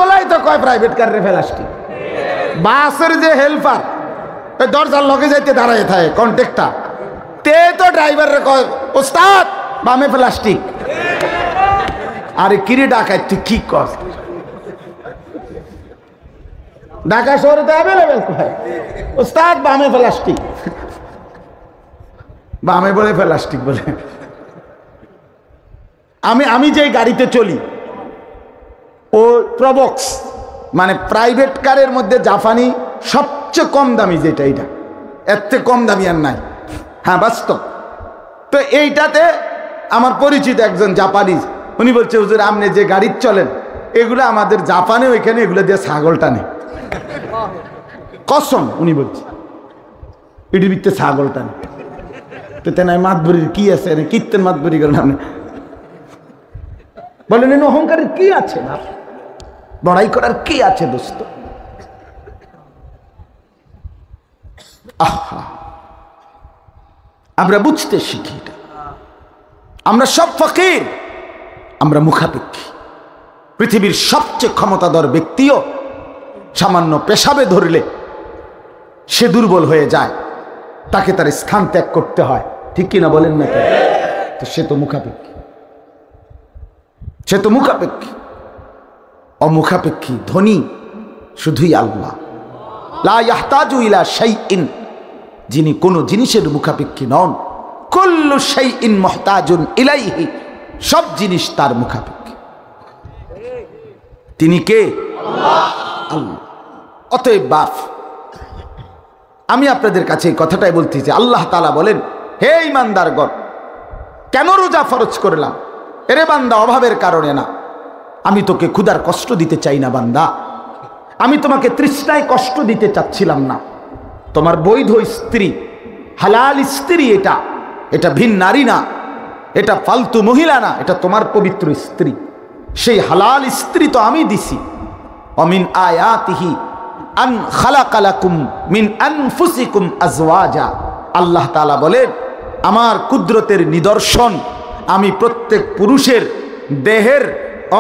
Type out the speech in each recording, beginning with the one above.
ওলাই তো কয় প্রাইভেট কারে প্লাস্টিক, বাসের যে হেল্পার ওই দরজার লগে যাইতে দাঁড়ায় থাকে কন্ট্রাক্টর, তে তো ড্রাইভারের কয় ওস্তাদ বামে প্লাস্টিক। আরে কিরে ডাকায় তুই কি কর, ঢাকা শহরে তো অ্যাভেলেবেল কয় ওস্তাদ বামে প্লাস্টিক, বামে বলে প্লাস্টিক বলে। আমি যে গাড়িতে চলি ও প্রবক্স, মানে প্রাইভেট কারের মধ্যে জাপানি সবচেয়ে কম দামি যেটা, এইটা এর থেকে কম দামি আর নাই। হ্যাঁ বাস্তব। তো এইটাতে আমার পরিচিত একজন জাপানিজ, উনি বলছে হুজুর আপনি যে গাড়ি চলেন এগুলো আমাদের জাপানে ওইখানে এগুলো দিয়ে ছাগল টানে, কসম উনি বলছে এটির ভিতরে ছাগল টানে। তো তেনাই মাতবরির কি আছে, কীর্তন মাতবরি করেন আপনি বলেন, এনে অহংকারের কি আছে না, বড়াই করার কি আছে দোস্ত? আহা, আমরা বুঝতে শিখি এটা। আমরা সব ফকির, আমরা মুখাপেক্ষী। পৃথিবীর সবচেয়ে ক্ষমতাধর ব্যক্তিও সামান্য পেশাবে ধরলে সে দুর্বল হয়ে যায়, তাকে তার স্থান ত্যাগ করতে হয়, ঠিক কিনা বলেন না? তো সে তো মুখাপেক্ষী, সে তো মুখাপেক্ষী। অমুখাপেক্ষী ধনী শুধুই আল্লাহ, লা ইয়াহতাজু ইলা শাইইন, যিনি কোনো জিনিসের মুখাপেক্ষী নন। কুল্লু শাইইন মুহতাজুন ইলাইহি, সব জিনিস তার মুখাপেক্ষী। তিনি কে? আল্লাহ। আল্লাহ। অতএব বাপ, আমি আপনাদের কাছে এই কথাটাই বলতেছি, আল্লাহ তাআলা বলেন, হে ঈমানদারগণ, কেন রোজা ফরজ করলাম? এরে বান্দা, অভাবের কারণে না, আমি তোকে ক্ষুধার কষ্ট দিতে চাই না বান্দা, আমি তোমাকে তৃষ্ণায় কষ্ট দিতে চাচ্ছিলাম না। তোমার বৈধ স্ত্রী, হালাল স্ত্রী, এটা ভিন নারী না, এটা ফালতু মহিলা না, এটা তোমার পবিত্র স্ত্রী। সেই হালাল স্ত্রী তো আমি দিছি। অমিন আয়াতিহি আন খালাকা লাকুম মিন আনফুসিকুম আজওয়াজা, আল্লাহ তাআলা বলেন, আমার কুদরতের নিদর্শন, আমি প্রত্যেক পুরুষের দেহের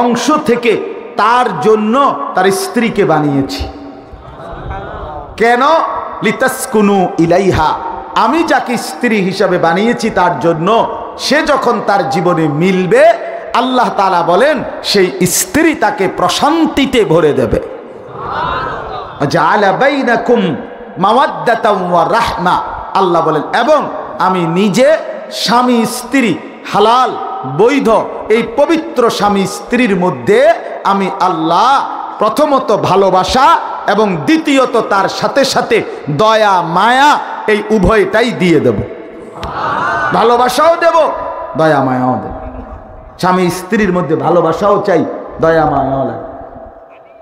অংশ থেকে তার জন্য তার স্ত্রীকে বানিয়েছি। কেন? লিতাসকুনু ইলাইহা, আমি যাকে স্ত্রী হিসাবে বানিয়েছি তার জন্য সে যখন তার জীবনে মিলবে, আল্লাহ তাআলা বলেন সেই স্ত্রী তাকে প্রশান্তিতে ভরে দেবে। জাআলা বাইনাকুম মাওয়াদ্দাতাও ওয়া রাহমা, আল্লাহ বলেন, এবং আমি নিজে স্বামী স্ত্রী, হালাল বৈধ এই পবিত্র স্বামী স্ত্রীর মধ্যে আমি আল্লাহ প্রথমত ভালোবাসা এবং দ্বিতীয়ত তার সাথে সাথে দয়া মায়া, এই উভয়টাই দিয়ে দেব। ভালোবাসাও দেব, দয়া মায়াও দেব। স্বামী স্ত্রীর মধ্যে ভালোবাসাও চাই, দয়া মায়াও লাগে।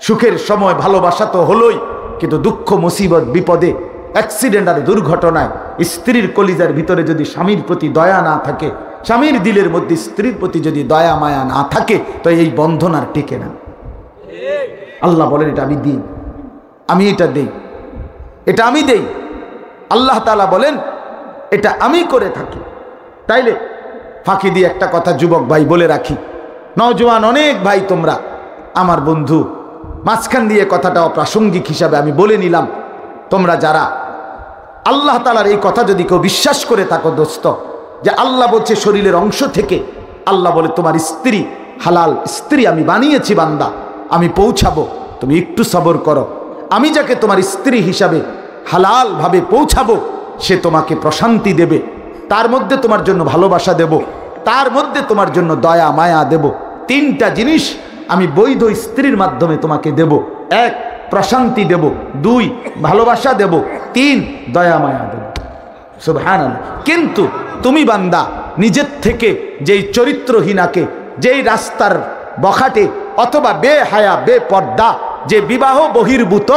সুখের সময় ভালোবাসা তো হলোই, কিন্তু দুঃখ মুসিবত বিপদে, অ্যাক্সিডেন্ট আর দুর্ঘটনায় স্ত্রীর কলিজার ভিতরে যদি স্বামীর প্রতি দয়া না থাকে, স্বামীর দিলের মধ্যে স্ত্রীর প্রতি যদি দয়া মায়া না থাকে, তো এই বন্ধন আর টিকে না। আল্লাহ বলেন, এটা আমি দিই, আমি এটা দেই, এটা আমি দেই। আল্লাহ তাআলা বলেন, এটা আমি করে থাকি। তাইলে ফাঁকি দিয়ে একটা কথা যুবক ভাই বলে রাখি, নওজোয়ান অনেক ভাই তোমরা আমার বন্ধু, মাঝখান দিয়ে কথাটা অপ্রাসঙ্গিক হিসাবে আমি বলে নিলাম। তোমরা যারা আল্লাহ তাআলার এই কথা যদি কেউ বিশ্বাস করে থাকো দোস্ত, যে আল্লাহ বলছে শরীরের অংশ থেকে, আল্লাহ বলে তোমার স্ত্রী হালাল স্ত্রী আমি বানিয়েছি বান্দা, আমি পৌঁছাবো, তুমি একটু সবর করো। আমি যাকে তোমার স্ত্রী হিসাবে হালাল ভাবে পৌঁছাবো, সে তোমাকে প্রশান্তি দেবে, তার মধ্যে তোমার জন্য ভালোবাসা দেব, তার মধ্যে তোমার জন্য দয়া মায়া দেব। তিনটা জিনিস আমি বৈধ স্ত্রীর মাধ্যমে তোমাকে দেব। এক, প্রশান্তি দেব। দুই, ভালোবাসা দেব। তিন, দয়া মায়া দেব। সুবহানাল্লাহ। কিন্তু তুমি বান্দা নিজের থেকে যেই চরিত্রহীনাকে, যেই রাস্তার বখাটে অথবা বেহায়া বেপর্দা, যে বিবাহ বহির্ভূত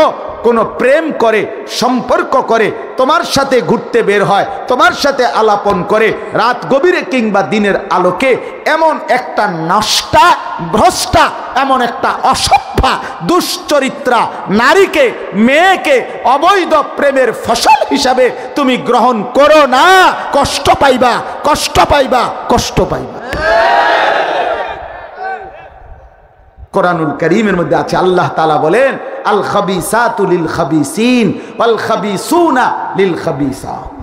কোনো প্রেম করে, সম্পর্ক করে, তোমার সাথে ঘুরতে বের হয়, তোমার সাথে আলাপন করে রাত গভীরে কিংবা দিনের আলোকে, এমন একটা নষ্টা ভ্রষ্টা, এমন একটা অসভ্যা দুশ্চরিত্রা নারীকে, মেয়েকে অবৈধ প্রেমের ফসল হিসাবে তুমি গ্রহণ করো না। কষ্ট পাইবা, কষ্ট পাইবা, কষ্ট পাইবা। কোরআনুল কারীমের মধ্যে আছে, আল্লাহ তাআলা বলেন আল খাবিসাতু লিল খাবিসিন ওয়াল খাবিসুনা লিল খাবিসাত।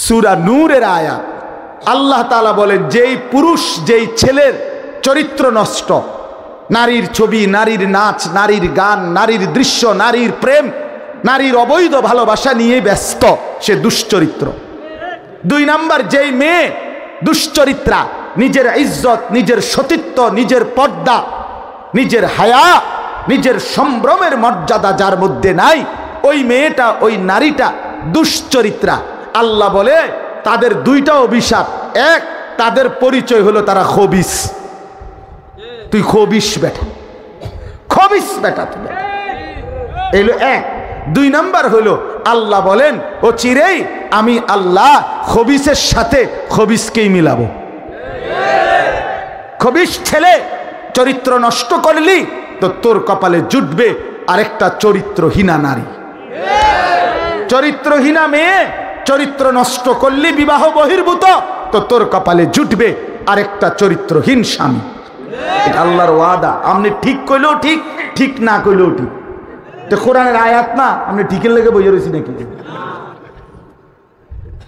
সূরা নূরের আয়াত। আল্লাহ তাআলা বলেন যেই পুরুষ, যেই ছেলের চরিত্র নষ্ট, নারীর ছবি, নারীর নাচ, নারীর গান, নারীর দৃশ্য, নারীর প্রেম, নারীর অবৈধ ভালোবাসা নিয়ে ব্যস্ত, সে দুশ্চরিত্র। 2 নাম্বার, যেই মেয়ে দুশ্চরিত্রা, নিজের ইজ্জত, নিজের সতীত্ব, নিজের পর্দা, নিজের হায়া, নিজের সম্ভ্রমের মর্যাদা যার মধ্যে নাই, ওই মেয়েটা, ওই নারীটা দুশ্চরিত্রা। আল্লাহ বলে তাদের 2টা অভিশাপ। এক, তাদের পরিচয় হলো তারা খবিস। তুই খবিস বেটা, খবিস বেটা তুই, এলো এক। 2 নাম্বার হলো আল্লাহ বলেন ও চিরেই আমি আল্লাহ খবিসের সাথে খবিসকেই মিলাবো। খবিস ছেলে চরিত্র নষ্ট করলি তো তোর কপালে জুটবে আরেকটা চরিত্রহীনা নারী। চরিত্রহীনা মেয়ে চরিত্র নষ্ট করলি, বিবাহ বহির্ভূত, তো তোর কপালে জুটবে আরেকটা চরিত্রহীন স্বামী। এটা আল্লাহর ওয়াদা। আপনি ঠিক কইলেও ঠিক, ঠিক না কইলেও ঠিক। তো কোরআনের আয়াত না, আপনি ঠিকের লেগে বইয়ে রয়েছি নাকি?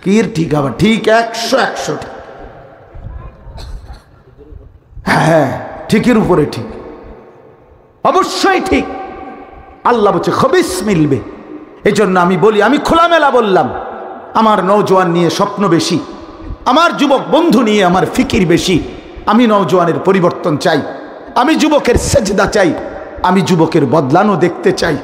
কি ঠিক আবার ঠিক 100 ঠিক। হ্যাঁ, ঠিকের উপরে ঠিক, অবশ্যই ঠিক। আল্লাহ বলছে খবিস মিলবে। এই জন্য আমি বলি, আমি খোলামেলা বললাম, আমার নওজোয়ান নিয়ে স্বপ্ন বেশি, আমার যুবক বন্ধু নিয়ে আমার ফিকির বেশি। আমি নওজোয়ানের পরিবর্তন চাই, আমি যুবকের সেজদা চাই, আমি যুবকের বদলানো দেখতে চাই।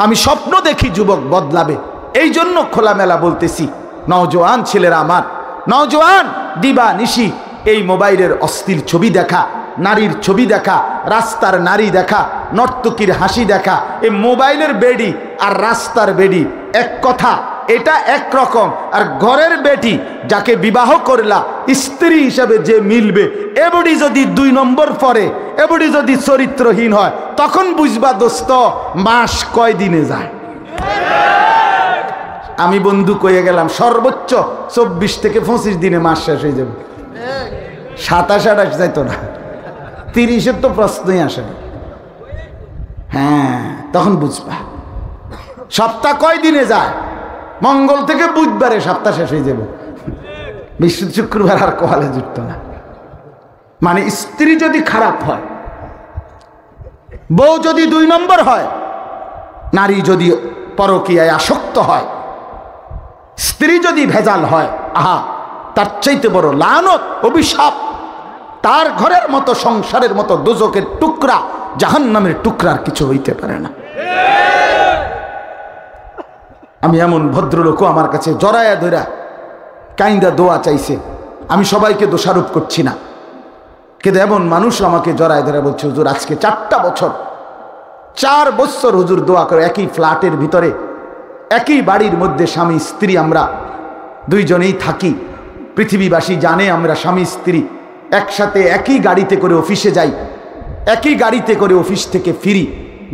আমি স্বপ্ন দেখি যুবক বদলাবে, এই জন্য খোলামেলা বলতেছি। নওজোয়ান ছেলেরা আমার, নওজোয়ান দিবা নিশি এই মোবাইলের অশ্লীল ছবি দেখা, নারীর ছবি দেখা, রাস্তার নারী দেখা, নর্তকীর হাসি দেখা, এই মোবাইলের বেডি আর রাস্তার বেডি এক কথা, এটা একরকম। আর ঘরের বেটি যাকে বিবাহ করলা স্ত্রী হিসাবে যে মিলবে, এবডি যদি 2 নম্বর পরে, এবডি যদি চরিত্রহীন হয়, তখন বুঝবা দোস্ত মাস কয় দিনে যায়। আমি বন্ধু কয়ে গেলাম সর্বোচ্চ 24 থেকে 25 দিনে মাস শেষ হয়ে যাবে। 27-28 যাইতো না, 30-এর তো প্রশ্নই আসে না। হ্যাঁ, তখন বুঝবা সপ্তাহ কয় দিনে যায়। মঙ্গল থেকে বুধবারে সপ্তাহ শেষ হয়ে যাবে, বৃহস্পতি শুক্রবার আর কপালে জুটতো না। মানে স্ত্রী যদি খারাপ হয়, বউ যদি 2 নম্বর হয়, নারী যদি পরকীয়ায় আসক্ত হয়, স্ত্রী যদি ভেজাল হয়, আহা, তার চাইতে বড় লানত, অভিশাপ তার ঘরের মতো, সংসারের মতো দোজখের টুকরা, জাহান্নামের টুকরার কিছু হইতে পারে না। আমি এমন ভদ্রলোকও আমার কাছে জড়ায়া ধরা কাইন্দা দোয়া চাইছে। আমি সবাইকে দোষারোপ করছি না, কিন্তু এমন মানুষ আমাকে জড়ায় ধরে বলছে, হুজুর আজকে 4 বছর হুজুর দোয়া করে, একই ফ্ল্যাটের ভিতরে, একই বাড়ির মধ্যে স্বামী স্ত্রী, আমরা 2 জনেই থাকি। পৃথিবীবাসী জানে আমরা স্বামী স্ত্রী একসাথে একই গাড়িতে করে অফিসে যাই, একই গাড়িতে করে অফিস থেকে ফিরি,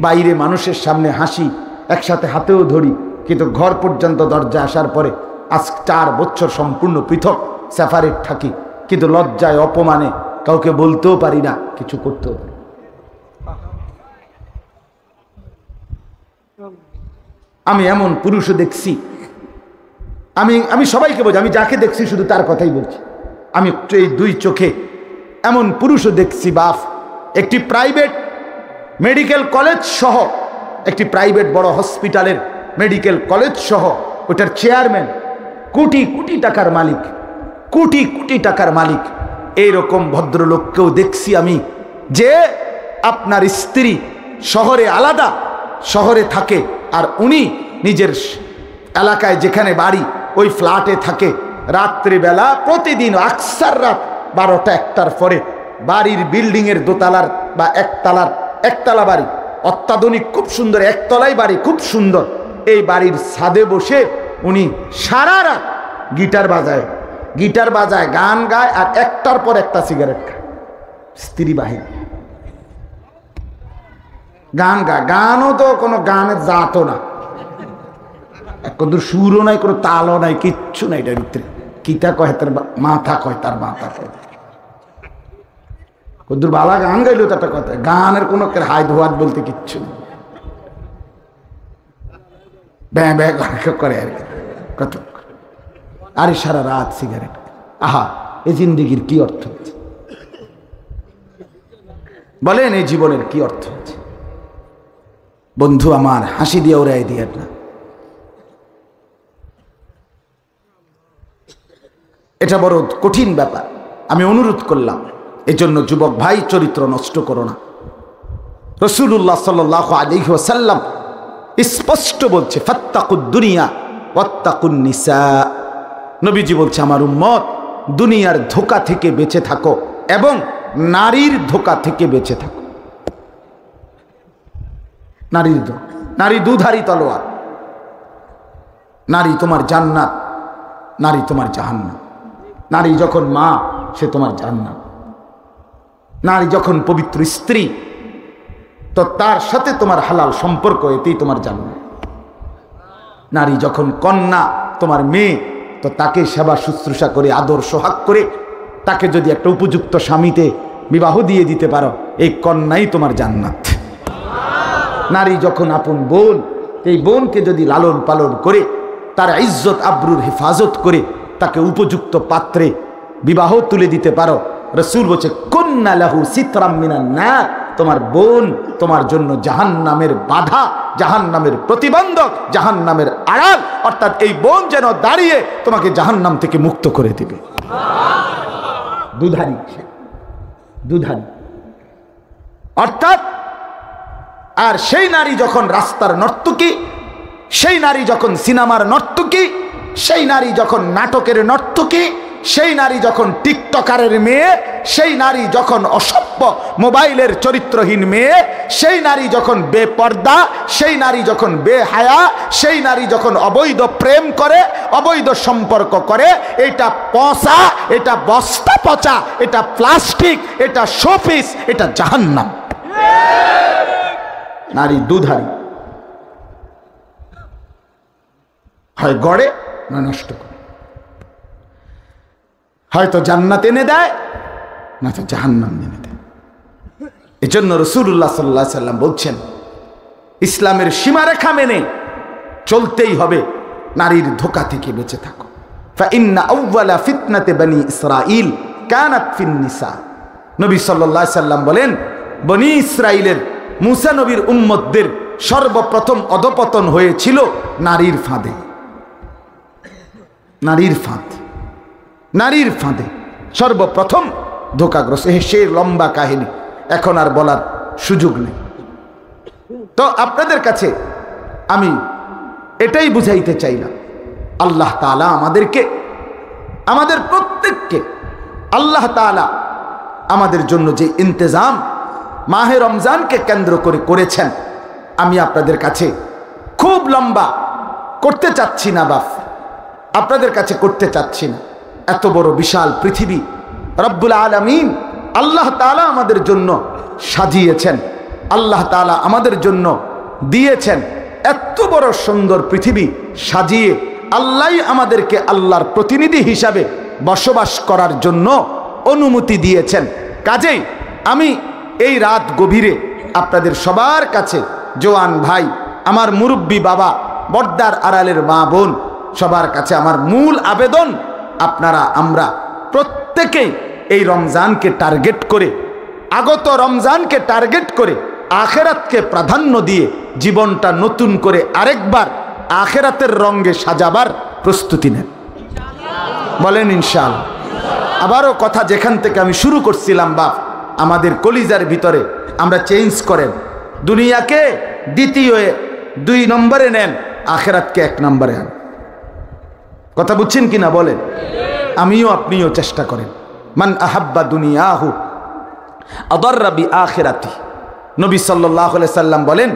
বাইরে মানুষের সামনে হাসি, একসাথে হাতেও ধরি, কিন্তু ঘর পর্যন্ত দরজা আসার পরে আজ 4 বছর সম্পূর্ণ পৃথক সেপারেট থাকি। কিন্তু লজ্জায় অপমানে কাউকে বলতেও পারি না, কিছু করতেও পারি। আমি এমন পুরুষও দেখছি, আমি সবাইকে বলছি, আমি যাকে দেখছি শুধু তার কথাই বলছি। আমি এই 2 চোখে এমন পুরুষও দেখছি, বাপ, একটি প্রাইভেট মেডিকেল কলেজ সহ, একটি প্রাইভেট বড় হসপিটালের মেডিকেল কলেজ সহ ওটার চেয়ারম্যান, কোটি কোটি টাকার মালিক, কোটি কোটি টাকার মালিক। এইরকম ভদ্রলোককেও দেখছি আমি, যে আপনার স্ত্রী শহরে আলাদা, শহরে থাকে, আর উনি নিজের এলাকায় যেখানে বাড়ি ওই ফ্ল্যাটে থাকে। রাত্রিবেলা প্রতিদিন আকসার রাত 12টা-1টার পরে বাড়ির বিল্ডিংয়ের দোতলার বা একতলা বাড়ি, অত্যাধুনিক খুব সুন্দর, একতলাই বাড়ি, খুব সুন্দর। এই বাড়ির ছাদে বসে উনি সারা রাত গিটার বাজায়, গান গায়, আর 1টার পর 1টা সিগারেট খায়। স্ত্রী বাহিনী গান গায়, গানও তো কোনো গানের জাতও না, কত সুরও নাই, কোনো তালও নাই, কিচ্ছু নাই। এটার ভিতরে কিতা কয় তার মাথা, কয় তার মাথা কয়। হুজুর বালা গান গাইলো তো একটা কথা, গানের কোনো হাই ধোয়াত বলতে কিচ্ছু নেই, ব্যাঁ ব্যাঁ করে আর কি কত, আরে সারা রাত সিগারেট। আহা, এই জিন্দিগির কি অর্থ আছে বলেন? এই জীবনের কি অর্থ আছে? বন্ধু আমার, হাসি দিয়ে ওরাই দিয়ে না, এটা বড় কঠিন ব্যাপার। আমি অনুরোধ করলাম, এজন্য যুবক ভাই, চরিত্র নষ্ট করো না। রাসূলুল্লাহ সাল্লাল্লাহু আলাইহি ওয়াসাল্লাম স্পষ্ট বলছে, ফাত্তাকুদ দুনিয়া ওয়াত্তাকুন নিসা। নবীজি বলছে, আমার উম্মত দুনিয়ার ধোঁকা থেকে বেঁচে থাকো এবং নারীর ধোঁকা থেকে বেঁচে থাকো। নারীর ধোঁকা, নারী দুধারী তলোয়ার। নারী তোমার জান্নাত, নারী তোমার জাহান্নাম। নারী যখন মা, সে তোমার জান্নাত। নারী যখন পবিত্র স্ত্রী, তো তার সাথে তোমার হালাল সম্পর্ক, এতেই তোমার জান্নাত। নারী যখন কন্যা, তোমার মেয়ে, তো তাকে সেবা শুশ্রূষা করে, আদর সোহাগ করে, তাকে যদি একটা উপযুক্ত স্বামীতে বিবাহ দিয়ে দিতে পারো, এই কন্যাই তোমার জান্নাত। নারী যখন আপন বোন, এই বোনকে যদি লালন পালন করে, তার ইজ্জত আবরুর হেফাজত করে, তাকে উপযুক্ত পাত্রে বিবাহ তুলে দিতে পারো, রাসূল বলছে, কুন্না লাহু সিতরাম মিনান নার। তোমার বোন তোমার জন্য জাহান্নামের বাধা, জাহান্নামের প্রতিবন্ধক, জাহান্নামের আড়াল। অর্থাৎ এই বোন যেন দাঁড়িয়ে তোমাকে জাহান্নাম থেকে মুক্ত করে দিবে। দুধারী, দুধারী অর্থাৎ। আর সেই নারী যখন রাস্তার নর্তকী, সেই নারী যখন সিনেমার নর্তকী, সেই নারী যখন নাটকের নর্তকী, সেই নারী যখন টিকটকারের মেয়ে, সেই নারী যখন অসভ্য মোবাইলের চরিত্রহীন মেয়ে, সেই নারী যখন বেপর্দা, সেই নারী যখন বেহায়া, সেই নারী যখন অবৈধ প্রেম করে, অবৈধ সম্পর্ক করে, এটা পচা, এটা বস্তা পচা, এটা প্লাস্টিক, এটা শোপিস, এটা জাহান্নাম। নারী দুধারী, হয় গড়ে না নষ্ট করে, হয়তো জান্নাত এনে দেয়, না তো জাহান্নাম এনে দেয়। এজন্য রাসূলুল্লাহ সাল্লাল্লাহু আলাইহি ওয়াসাল্লাম বলছেন, ইসলামের সীমারেখা মেনে চলতেই হবে, নারীর ধোঁকা থেকে বেঁচে থাকো। ফাইন্না আউওয়ালা ফিতনাতে বনি ইসরাইল কানাত ফিন নিসা। নবী সাল্লাল্লাহু আলাইহি ওয়াসাল্লাম বলেন, বনি ইসরাইলের মুসা নবীর উম্মতদের সর্বপ্রথম অধপতন হয়েছিল নারীর ফাঁদে। নারীর ফাঁদ, নারীর ফাঁদে সর্বপ্রথম ধোঁকাগ্রস্ত। সে লম্বা কাহিনী, এখন আর বলার সুযোগ নেই। তো আপনাদের কাছে আমি এটাই বুঝাইতে চাইলাম, আল্লাহ তাআলা আমাদেরকে, আমাদের প্রত্যেককে আল্লাহ তাআলা আমাদের জন্য যে ইন্তজাম মাহে রমজানকে কেন্দ্র করে করেছেন, আমি আপনাদের কাছে খুব লম্বা করতে চাচ্ছি না, বাপ আপনাদের কাছে করতে চাচ্ছি না। এত বড় বিশাল পৃথিবী রব্বুল আলামিন আল্লাহ তাআলা আমাদের জন্য সাজিয়েছেন, আল্লাহ তাআলা আমাদের জন্য দিয়েছেন। এত বড় সুন্দর পৃথিবী সাজিয়ে আল্লাহই আমাদেরকে আল্লাহর প্রতিনিধি হিসাবে বসবাস করার জন্য অনুমতি দিয়েছেন। কাজেই আমি এই রাত গভীরে আপনাদের সবার কাছে, জোয়ান ভাই, আমার মুরব্বী বাবা, বর্দার আড়ালের মা বোন, সবার কাছে আমার মূল আবেদন, আপনারা আমরা প্রত্যেকেই এই রমজানকে টার্গেট করে, আগত রমজানকে টার্গেট করে আখেরাতকে প্রাধান্য দিয়ে জীবনটা নতুন করে আরেকবার আখেরাতের রঙে সাজাবার প্রস্তুতি নেন। বলেন ইনশাআল্লাহ। আবারও কথা যেখান থেকে আমি শুরু করছিলাম, বাপ আমাদের কলিজার ভিতরে আমরা চেঞ্জ করেন। দুনিয়াকে দ্বিতীয় 2 নম্বরে নেন, আখেরাতকে 1 নম্বরে আন। কথা বুঝছেন কিনা বলেন? আমিও আপনিও চেষ্টা করেন। মান আহাব্বা দুনিয়াহু আদাররা বি আখিরাতি। নবী সাল্লাল্লাহু আলাইহি সাল্লাম বলেন,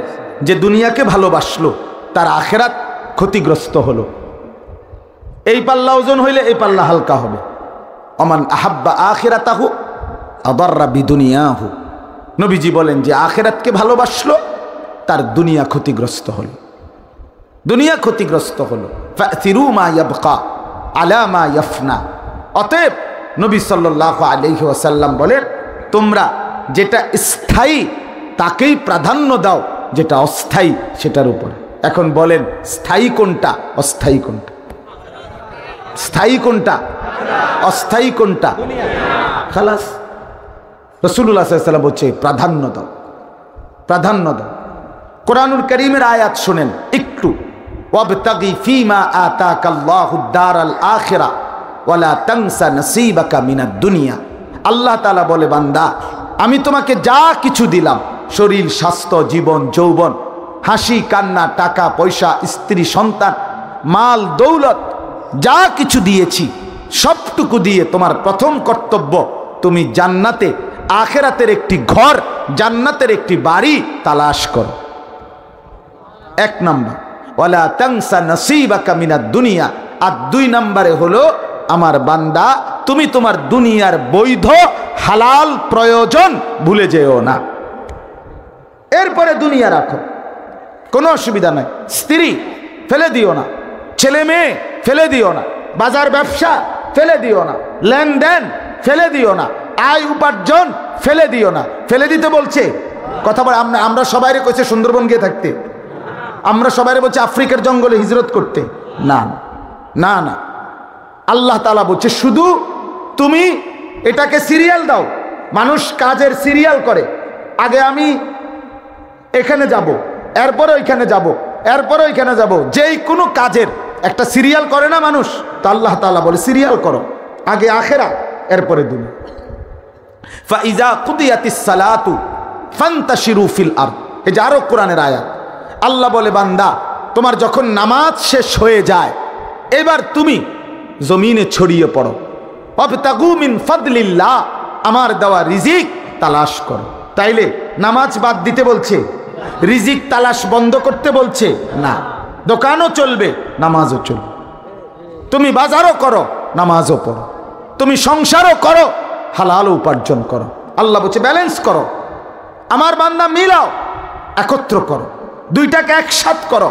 যে দুনিয়াকে ভালোবাসলো তার আখেরাত ক্ষতিগ্রস্ত হলো। এই পাল্লা ওজন হইলে এই পাল্লা হালকা হবে। অমান আহাব্বা আখিরাতাহু আদাররা বি দুনিয়াহু। নবীজি বলেন, যে আখেরাতকে ভালোবাসলো তার দুনিয়া ক্ষতিগ্রস্ত হলো, দুনিয়া ক্ষতিগ্রস্ত হলো। ফাতিরু মা ইয়াবকা আলা মা ইয়াফনা। অতএব নবী সাল্লাল্লাহু আলাইহি ওয়াসাল্লাম বলেন, তোমরা যেটা স্থায়ী তাকেই প্রাধান্য দাও, যেটা অস্থায়ী সেটার উপরে। এখন বলেন স্থায়ী কোনটা, অস্থায়ী কোনটা? স্থায়ী কোনটা, অস্থায়ী কোনটা? খালাস। রাসূলুল্লাহ সাল্লাল্লাহু আলাইহি ওয়াসাল্লাম বলছে প্রাধান্য দাও, প্রাধান্য দাও। কোরআনুল কারীমের আয়াত শুনেন একটু, ওয়াবতাগি ফীমা আতাকাল্লাহুদ দারাল আখিরা ওয়ালা তানসা নসীবাকা মিনাদ দুনিয়া। আল্লাহ তাআলা বলে, বান্দা আমি তোমাকে যা কিছু দিলাম, শরীর, স্বাস্থ্য, জীবন, যৌবন, হাসি কান্না, টাকা পয়সা, স্ত্রী সন্তান, মাল দৌলত, যা কিছু দিয়েছি সবটুকু দিয়ে তোমার প্রথম কর্তব্য তুমি জান্নাতে, আখিরাতের একটি ঘর, জান্নাতের একটি বাড়ি তালাশ করো। এক নাম্বার, ওয়ালা তানসা নসীবাকা মিনাদ দুনিয়া। আর দুই নম্বরে হলো, আমার বান্দা তুমি তোমার দুনিয়ার বৈধ হালাল প্রয়োজন ভুলে যেও না। এরপরে দুনিয়া রাখো, কোনো অসুবিধা নাই। স্ত্রী ফেলে দিও না, ছেলে মেয়ে ফেলে দিও না, বাজার ব্যবসা ফেলে দিও না, লেনদেন ফেলে দিও না, আয় উপার্জন ফেলে দিও না। ফেলে দিতে বলছে কথা বলে, আমরা সবাইরে কইছে সুন্দরবন গিয়ে থাকতে, আমরা সবাইরে বলছে আফ্রিকার জঙ্গলে হিজরত করতে। না না না, আল্লাহ তাআলা বলছে শুধু তুমি এটাকে সিরিয়াল দাও। মানুষ কাজের সিরিয়াল করে, আগে আমি এখানে যাব, এরপরে ওইখানে যাব, এরপরে ওইখানে যাব, যেই কোনো কাজের একটা সিরিয়াল করে না মানুষ, তো আল্লাহ তাআলা বলে সিরিয়াল করো, আগে আখিরাত এরপরে দুনিয়া। ফাইজা কুদিয়াতিস সালাতু ফান্তাশিরু ফিল আরদ। এই যে আরো কোরআনের আয়াত, আল্লাহ বলে বান্দা তোমার যখন নামাজ শেষ হয়ে যায়, এবার তুমি জমিনে ছড়িয়ে পড়ো। ওয়াবতাগু মিন ফাদলিল্লাহ, আমার দেওয়া রিজিক তালাশ করো। তাইলে নামাজ বাদ দিতে বলছে, রিজিক তালাশ বন্ধ করতে বলছে না। দোকানও চলবে, নামাজও চলবে। তুমি বাজারও করো, নামাজও পড়ো। তুমি সংসারও করো, হালাল উপার্জন করো। আল্লাহ বলছে ব্যালেন্স করো, আমার বান্দা মিলাও, একত্র করো, দুইটাকে একসাথ করো।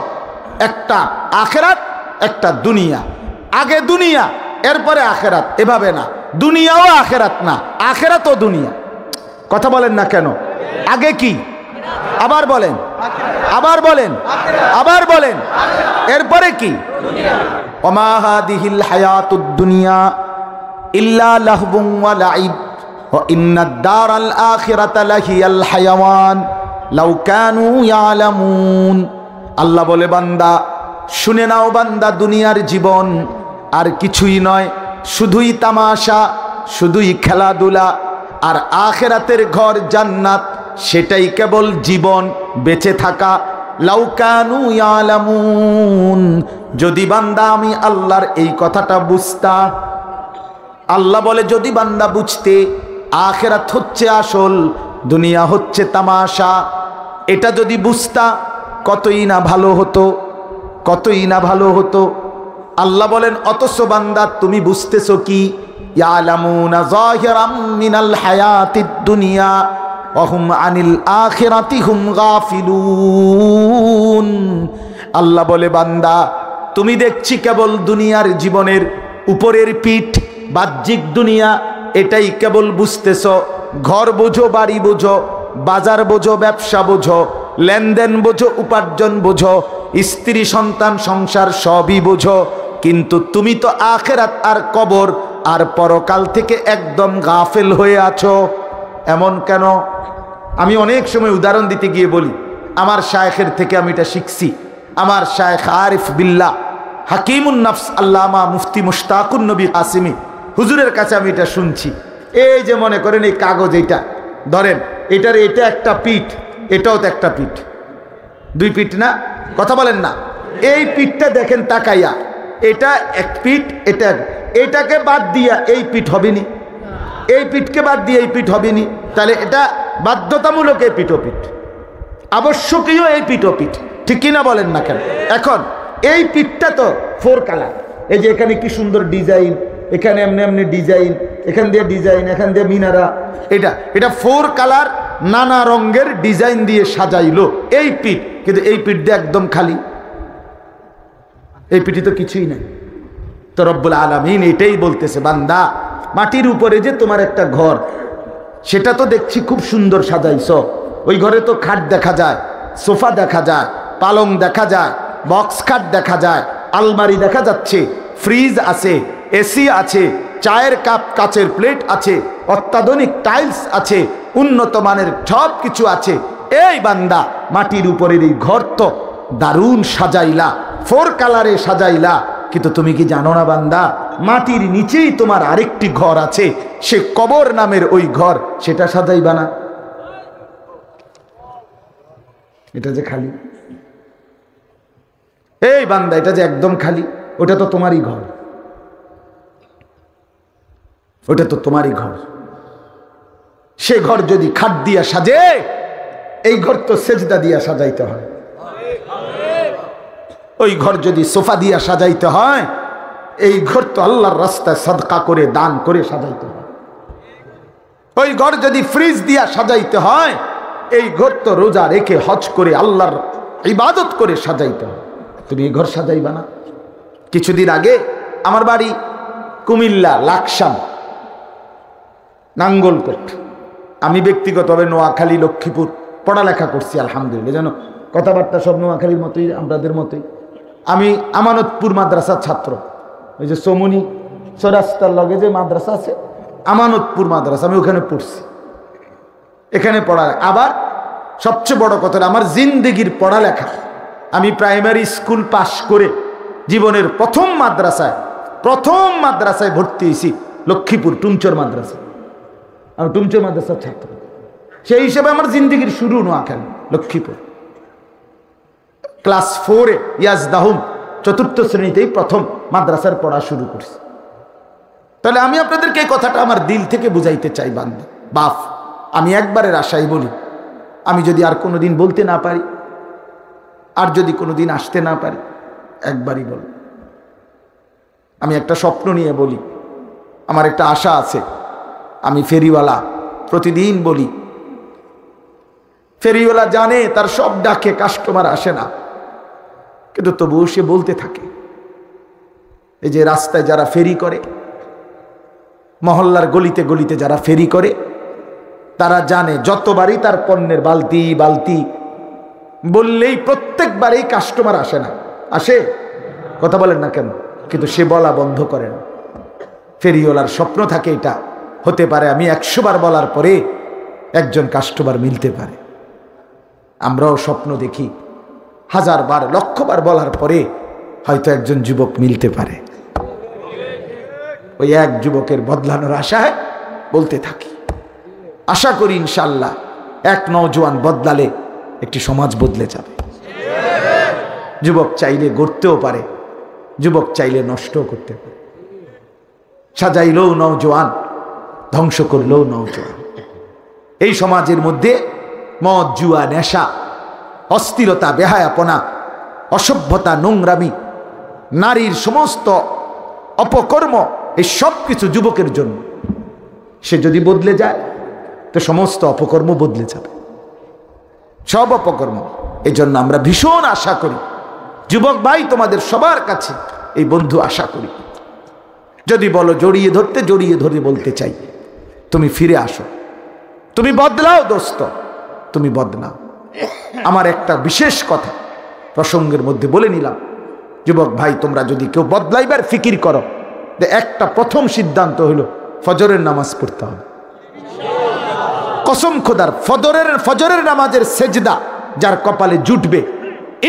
একটা আখিরাত, একটা দুনিয়া। আগে দুনিয়া এরপরে আখিরাত, এভাবে না। দুনিয়াও আখিরাত না, আখিরাতও দুনিয়া। কথা বলেন না কেন? আগে কি? আবার বলেন, আবার বলেন, আবার বলেন, এরপরে কি? ওমা হাদিহিল হায়াতুদ দুনিয়া ইল্লা লাহবুন ওয়া লাইব ওয়া ইন্নাদ দারাল আখিরাতা লাহিয়াল হায়াওয়ান লাউ কানু ইয়ালামুন। আল্লাহ বলে বান্দা শুনে নাও, বান্দা দুনিয়ার জীবন আর কিছুই নয়, শুধুই তামাশা, শুধুই খেলাধুলা। আর আখিরাতের ঘর জান্নাত, সেটাই কেবল জীবন, বেঁচে থাকা। লাউ কানু ইয়ালামুন, যদি বান্দা আমি আল্লাহর এই কথাটা বুঝতা। আল্লাহ বলে যদি বান্দা বুঝতে আখিরাত হচ্ছে আসল, দুনিয়া হচ্ছে তামাশা, এটা যদি বুঝতা কতই না ভালো হতো, কতই না ভালো হতো। আল্লাহ বলেন অথচ বান্দা তুমি বুঝতেছো কি? ইয়ালামুনা যাহিরাম মিনাল হায়াতিদ দুনিয়া ওয়া হুম আনিল আখিরাতি হুম গাফিলুন। আল্লাহ বলে বান্দা তুমি দেখছি কেবল দুনিয়ার জীবনের উপরের পিঠ, বাহ্যিক দুনিয়া, এটাই কেবল বুঝতেছো। ঘর বোঝো, বাড়ি বোঝো, বাজার বোঝো, ব্যবসা বোঝো, লেনদেন বোঝো, উপার্জন বোঝো, স্ত্রী সন্তান সংসার সবই বোঝো, কিন্তু তুমি তো আখিরাত আর কবর আর পরকাল থেকে একদম গাফেল হয়ে আছো। এমন কেন? আমি অনেক সময় উদাহরণ দিতে গিয়ে বলি, আমার শায়েখের থেকে আমি এটা শিখছি। আমার শায়েখ আরিফ বিল্লাহ হাকিমুন নফস আল্লামা মুফতি মুশতাকুন নবী কাসিমি হুজুরের কাছে আমি এটা শুনছি। এই যে মনে করেন এই কাগজ, এইটা ধরেন, এটার এটা একটা পিঠ, এটাও তো একটা পিঠ, দুই পিঠ না? কথা বলেন না? এই পিঠটা দেখেন তাকাইয়া, এটা এক পিঠ, এটা এটাকে বাদ দিয়া এই পিঠ হবে নি, এই পিঠকে বাদ দিয়ে এই পিঠ হবে নি। তাহলে এটা বাধ্যতামূলক এই পিঠোপিঠ, আবশ্যকীয় এই পিঠোপিঠ, ঠিক কিনা বলেন না কেন? এখন এই পিঠটা তো 4 কালার, এই যে এখানে কি সুন্দর ডিজাইন, এখানে এমনি এমনি ডিজাইন, এখান দিয়ে ডিজাইন, এখান দিয়ে মিনারা, এটা 4 কালার নানা রঙের ডিজাইন দিয়ে সাজাইলো এই পিঠ। কিন্তু এই পিঠ দিয়ে একদম খালি, এই পিঠে তো কিছুই নাই। তো রব্বুল আলামিন এটাই বলতেছে, বান্দা মাটির উপরে যে তোমার একটা ঘর, সেটা তো দেখছি খুব সুন্দর সাজাইছ, ওই ঘরে তো খাট দেখা যায়, সোফা দেখা যায়, পালং দেখা যায়, বক্স খাট দেখা যায়, আলমারি দেখা যাচ্ছে, ফ্রিজ আছে, এসি আছে, চায়ের কাপ, কাচের প্লেট আছে, অত্যাধুনিক টাইলস আছে, উন্নত মানের সব কিছু আছে। এই বান্দা, মাটির উপরের এই ঘর তো দারুণ সাজাইলা, 4 কালারে সাজাইলা, কিন্তু তুমি কি জানো না বান্দা, মাটির নিচেই তোমার আরেকটি ঘর আছে, সে কবর নামের ওই ঘর, সেটা সাজাইবা না? এটা যে খালি, এই বান্দা, এটা যে একদম খালি, ওটা তো তোমারই ঘর, ওটা তো তোমারই ঘর। সে ঘর যদি খাট দিয়া সাজে, এই ঘর তো সেজদা দিয়া সাজাইতে হয়। ওই ঘর যদি সোফা দিয়া সাজাইতে হয়, এই ঘর তো আল্লাহর রাস্তায় সাদকা করে, দান করে সাজাইতে হয়। ওই ঘর যদি ফ্রিজ দিয়া সাজাইতে হয়, এই ঘর তো রোজা রেখে, হজ করে, আল্লাহর ইবাদত করে সাজাইতে হয়। তুমি এই ঘর সাজাইবা না? কিছুদিন আগে আমার বাড়ি কুমিল্লা, লাকসাম, নাঙ্গলকোট। আমি ব্যক্তিগতভাবে নোয়াখালী, লক্ষ্মীপুর পড়ালেখা করছি আলহামদুলিল্লাহ, যেন কথাবার্তা সব নোয়াখালীর মতোই, আমাদের মতোই। আমি আমানতপুর মাদ্রাসার ছাত্র, ওই যে সমুনি চৌরাস্তার লগে যে মাদ্রাসা আছে, আমানতপুর মাদ্রাসা, আমি ওখানে পড়ছি, এখানে পড়া। আবার সবচেয়ে বড় কথা, আমার জিন্দেগির পড়ালেখা, আমি প্রাইমারি স্কুল পাশ করে জীবনের প্রথম মাদ্রাসায় ভর্তি হয়েছি লক্ষ্মীপুর টুমচর মাদ্রাসা। আমি টুমচর মাদ্রাসার ছাত্র, সেই হিসেবে আমার জিন্দেগির শুরু নোয়াখালী, লক্ষ্মীপুর। ক্লাস 4-এ ইয়াজদাহুম, 4র্থ শ্রেণীতেই প্রথম মাদ্রাসার পড়া শুরু করছি। তাহলে আমি আপনাদেরকে এই কথাটা আমার দিল থেকে বুঝাইতে চাই বান্দা বাপ, আমি একবারের আশাই বলি, আমি যদি আর কোনোদিন বলতে না পারি, আর যদি কোনোদিন আসতে না পারি, একবারই বল। আমি একটা স্বপ্ন নিয়ে বলি, আমার একটা আশা আছে। আমি ফেরিওয়ালা, প্রতিদিন বলি, ফেরিওয়ালা জানে তার সব ডাকে কাস্টমার আসে না, কিন্তু তবুও সে বলতে থাকে। এই যে রাস্তায় যারা ফেরি করে, মহল্লার গলিতে গলিতে যারা ফেরি করে, তারা জানে যতবারই তার পণ্যের বালতি বালতি বললেই প্রত্যেকবারেই কাস্টমার আসে না। আসে? কথা বলেন না কেন? কিন্তু সে বলা বন্ধ করে না। ফেরিওয়ালার স্বপ্ন থাকে এটা, হতে পারে আমি 100 বার বলার পরে একজন কাস্টমার মিলতে পারে। আমরাও স্বপ্ন দেখি 1000 বার, 1,00,000 বার বলার পরে হয়তো একজন যুবক মিলতে পারে। ওই এক যুবকের বদলানোর আশায় বলতে থাকি। আশা করি ইনশাল্লাহ এক নওজোয়ান বদলালে একটি সমাজ বদলে যাবে। যুবক চাইলে গড়তেও পারে, যুবক চাইলে নষ্টও করতে পারে। সাজাইলেও নওজোয়ান, ধ্বংস করলেও নওজোয়ান। এই সমাজের মধ্যে মদ, জুয়া, নেশা, অস্থিরতা, বেহায়াপনা, অসভ্যতা, নোংরামি, নারীর সমস্ত অপকর্ম, এই সব কিছু যুবকের জন্য। সে যদি বদলে যায় তো সমস্ত অপকর্ম বদলে যাবে, সব অপকর্ম। এই জন্য আমরা ভীষণ আশা করি, যুবক ভাই তোমাদের সবার কাছে এই বন্ধু আশা করি, যদি বলো জড়িয়ে ধরতে, জড়িয়ে ধরে বলতে চাই, তুমি ফিরে আসো, তুমি বদলাও দোস্ত, তুমি বদলাও। আমার একটা বিশেষ কথা প্রসঙ্গের মধ্যে বলে নিলাম, যুবক ভাই তোমরা যদি কেউ বদলাইবার ফিকির করো, একটা প্রথম সিদ্ধান্ত হলো ফজরের নামাজ পড়তে হবে। কসম খোদার, ফজরের নামাজের সেজদা যার কপালে জুটবে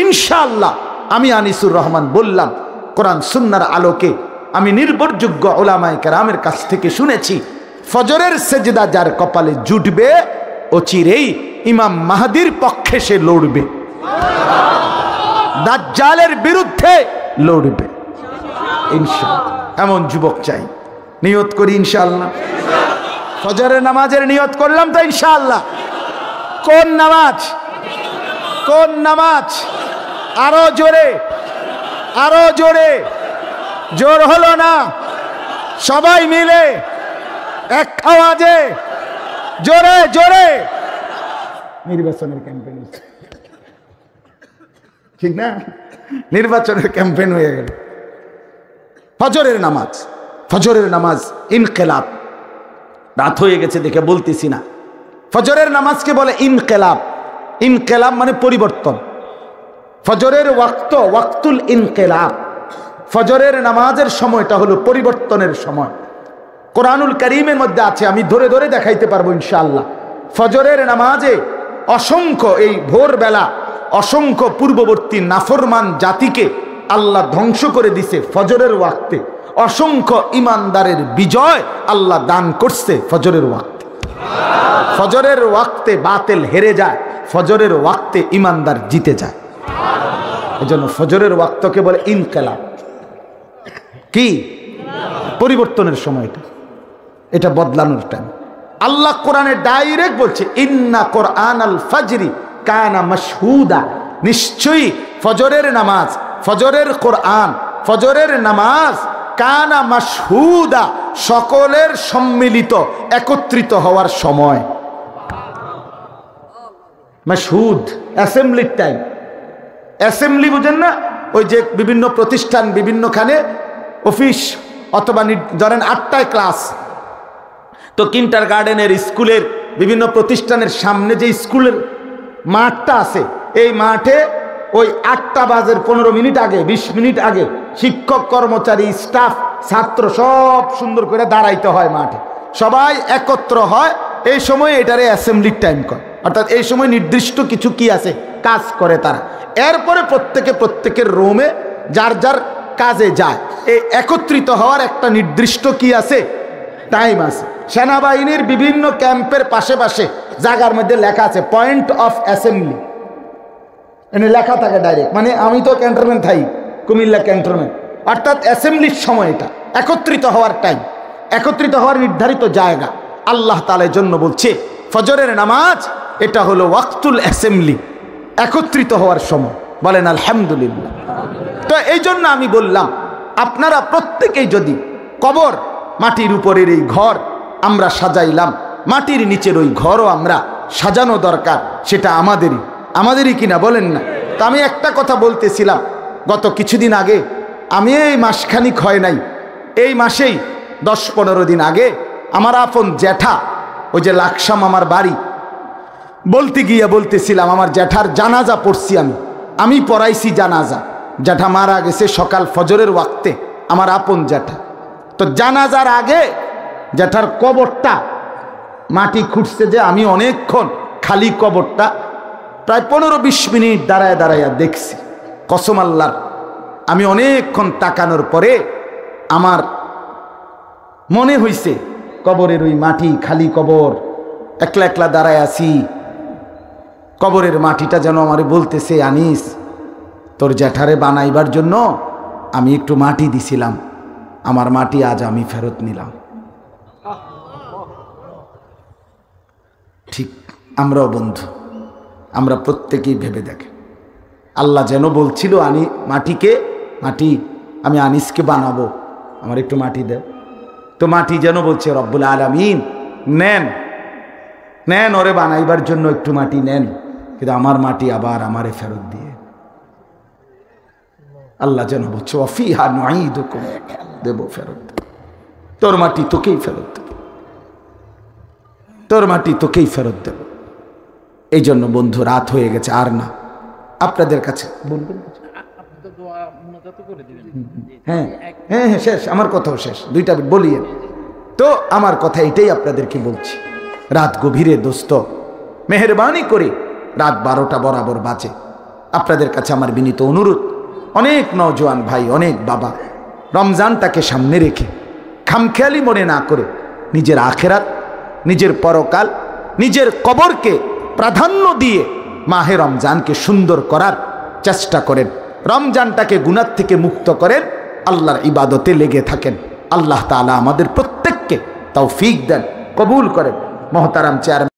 ইনশাআল্লাহ, আমি আনিসুর রহমান বললাম, কোরআন সুন্নাহর আলোকে আমি নির্ভরযোগ্য উলামায়ে কেরামের কাছ থেকে শুনেছি, ফজরের সেজদা যার কপালে জুটবে অচিরেই ইমাম মাহদির পক্ষে সে লড়বে, দাজ্জালের বিরুদ্ধে লড়বে ইনশাআল্লাহ। এমন যুবক চাই, নিয়ত করি ইনশাআল্লাহ। ফজরের নামাজের নিয়ত করলাম তো ইনশাআল্লাহ। কোন নামাজ? কোন নামাজ? আরো জোরে, আরো জোরে। জোর হলো না, সবাই মিলে এক আওয়াজে জোরে জোরে। নির্বাচনের ক্যাম্পেইন, ঠিক না? নির্বাচনের ক্যাম্পেইন হয়ে গেল। ফজরের নামাজ, ফজরের নামাজ ইনকিলাব, রাত হয়ে গেছে দেখে বলতেছি না। ফজরের নামাজকে বলে ইনকিলাব। ইনকিলাব মানে পরিবর্তন। ফজরের ওয়াক্তুল ইনকিলাব। ফজরের নামাজের সময়টা হলো পরিবর্তনের সময়। কোরআনুল কারীমের মধ্যে আছে, আমি ধরে ধরে দেখাইতে পারবো ইনশাআল্লাহ। ফজরের নামাজে অসংখ্য, এই ভোরবেলা অসংখ্য পূর্ববর্তী নাফরমান জাতিকে আল্লাহ ধ্বংস করে দিছে ফজরের ওয়াক্তে। অসংখ্য ইমানদারের বিজয় আল্লাহ দান করছে ফজরের ওয়াক্তে। ফজরের ওয়াক্তে বাতিল হেরে যায়, ফজরের ওয়াক্তে ইমানদার জিতে যায়। এজন্য ফজরের ওয়াক্তকে বলে ইনকিলাব। কি? পরিবর্তনের সময়টা, এটা বদলানোর টাইম। আল্লাহ কোরআনে ডাইরেক্ট বলছে ইন্না কোরআনাল ফাজরি কানা মাশহুদা, নিশ্চয়ই ফজরের নামাজ, ফজরের কোরআন, ফজরের নামাজ কানা মাশহুদা, সকলের সম্মিলিত একত্রিত হওয়ার সময়। মাশহুদ অ্যাসেম্বলির টাইম। অ্যাসেম্বলি বুঝেন না? ওই যে বিভিন্ন প্রতিষ্ঠান, বিভিন্নখানে অফিস, অথবা ধরেন 8টায় ক্লাস, তো কিন্ডার গার্ডেনের স্কুলের বিভিন্ন প্রতিষ্ঠানের সামনে যে স্কুলের মাঠটা আছে, এই মাঠে ওই 8টা বাজে 15 মিনিট আগে, 20 মিনিট আগে শিক্ষক, কর্মচারী, স্টাফ, ছাত্র সব সুন্দর করে দাঁড়াইতে হয় মাঠে, সবাই একত্র হয়। এই সময় এটারে অ্যাসেম্বলির টাইম করে, অর্থাৎ এই সময় নির্দিষ্ট কিছু কি আছে, কাজ করে তারা। এরপরে প্রত্যেকের রুমে যার যার কাজে যায়। এই একত্রিত হওয়ার একটা নির্দিষ্ট কি আছে, টাইম আছে। সেনাবাহিনীর বিভিন্ন ক্যাম্পের পাশে পাশে জায়গার মধ্যে লেখা আছে পয়েন্ট অফ অ্যাসেম্বলি, এনে লেখা থাকে ডাইরেক্ট। মানে আমি তো ক্যান্টনমেন্ট থাই, কুমিল্লা ক্যান্টনমেন্ট, অর্থাৎ অ্যাসেম্বলির সময়, এটা একত্রিত হওয়ার টাইম, একত্রিত হওয়ার নির্ধারিত জায়গা। আল্লাহ তাআলার জন্য বলছে ফজরের নামাজ এটা হলো ওয়াক্তুল অ্যাসেম্বলি, একত্রিত হওয়ার সময়। বলেন আলহামদুলিল্লাহ। তো এই জন্য আমি বললাম, আপনারা প্রত্যেকেই যদি কবর, মাটির উপরের এই ঘর আমরা সাজাইলাম, মাটির নিচের ওই ঘরও আমরা সাজানো দরকার, সেটা আমাদেরই কিনা বলেন না? তো আমি একটা কথা বলতেছিলাম, গত কিছুদিন আগে, আমি এই মাসখানিক হয় নাই, এই মাসেই 10-15 দিন আগে আমার আপন জ্যাঠা, ওই যে লাকসাম আমার বাড়ি, বলতে গিয়ে বলতেছিলাম আমার জ্যাঠার জানাজা পড়ছি, আমি পড়াইছি জানাজা। জ্যাঠা মারা গেছে সকাল ফজরের ওয়াক্তে, আমার আপন জ্যাঠা। তো জানাজার আগে জ্যাঠার কবরটা মাটি খুঁড়ছে, যে আমি অনেকক্ষণ খালি কবরটা প্রায় 15-20 মিনিট দাঁড়ায় দাঁড়াইয়া দেখছি। কসম আল্লাহর, আমি অনেকক্ষণ তাকানোর পরে আমার মনে হইছে কবরের ওই মাটি, খালি কবর, একলা একলা দাঁড়ায় আছি, কবরের মাটিটা যেন আমারে বলতেছে, আনিস তোর জ্যাঠারে বানাইবার জন্য আমি একটু মাটি দিছিলাম, আমার মাটি আজ আমি ফেরত নিলাম। ঠিক আমরাও বন্ধু, আমরা প্রত্যেকেই ভেবে দেখে, আল্লাহ যেন বলছিল মাটি আমি আনিসকে বানাবো, আমার একটু মাটি দে। তো মাটি যেন বলছে রব্বুল আলামিন নেন ওরে বানাইবার জন্য একটু মাটি নেন, কিন্তু আমার মাটি আবার আমারে ফেরত দিয়ে। আল্লাহ যেন বলছে ওয়াফিহা নুঈদুকুম, দেব ফেরত, তোর মাটি তোকেই ফেরত দেব, তোর মাটি তোকেই ফেরত দেব। এই জন্য বন্ধু, রাত হয়ে গেছে, আর না, আপনাদের কাছে বলবেন? হ্যাঁ হ্যাঁ হ্যাঁ, শেষ, আমার কথাও শেষ, 2টা বলিয়ে। তো আমার কথা এটাই আপনাদেরকে বলছি, রাত গভীরে দোস্ত, মেহেরবানি করে রাত 12টা বরাবর বাজে। আপনাদের কাছে আমার বিনীত অনুরোধ, অনেক নওজোয়ান ভাই, অনেক বাবা রমজানটাকে সামনে রেখে খামখেয়ালি মনে না করে নিজের আখেরাত, নিজের পরকাল, নিজের কবরকে প্রাধান্য দিয়ে মাহে রমজানকে সুন্দর করার চেষ্টা করেন। রমজানটাকে গুনাহ থেকে মুক্ত করেন, আল্লাহর ইবাদতে লেগে থাকেন। আল্লাহ তাআলা আমাদের প্রত্যেককে তৌফিক দেন, কবুল করেন। মহতারাম চেয়ারম্যান।